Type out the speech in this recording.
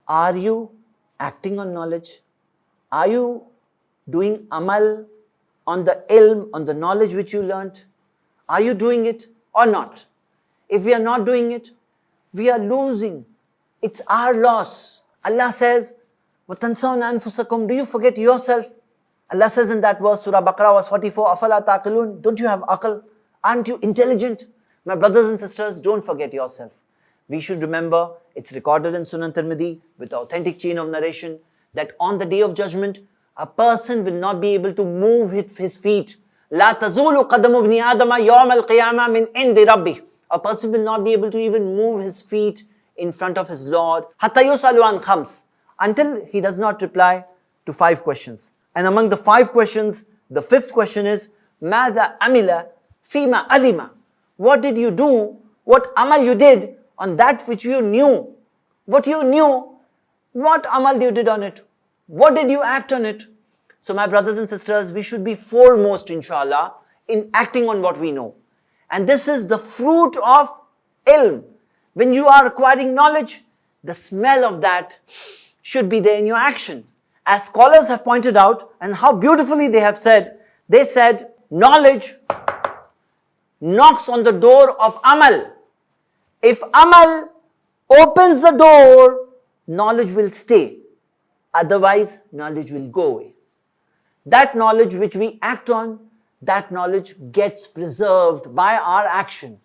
Are you acting on knowledge? Are you doing amal on the ilm, on the knowledge which you learnt? Are you doing it or not? If we are not doing it, we are losing. It's our loss. Allah says, وَتَنْسَوْنَ أَنفُسَكُمْ. Do you forget yourself? Allah says in that verse, Surah Baqarah verse 44, أَفَلَا تَعْقِلُونَ. Don't you have aql? Aren't you intelligent? My brothers and sisters, don't forget yourself. We should remember, it's recorded in Sunan Tirmidhi with authentic chain of narration, that on the day of judgment, a person will not be able to move his feet. لا تزول قدم ابن آدم يوم القيامة من عند ربه. A person will not be able to even move his feet in front of his Lord. حتى يسأل عن خمس. Until he does not reply to 5 questions. And among the 5 questions, the 5th question is, ماذا عمل فيما علم. What did you do? What amal you did on that which you knew? What you knew, what amal you did on it? What did you act on it? So my brothers and sisters, we should be foremost, inshallah, in acting on what we know. And this is the fruit of ilm. When you are acquiring knowledge, the smell of that should be there in your action. As scholars have pointed out, and how beautifully they have said, they said, knowledge knocks on the door of amal. If amal opens the door, knowledge will stay. Otherwise, knowledge will go away. That knowledge which we act on, that knowledge gets preserved by our action.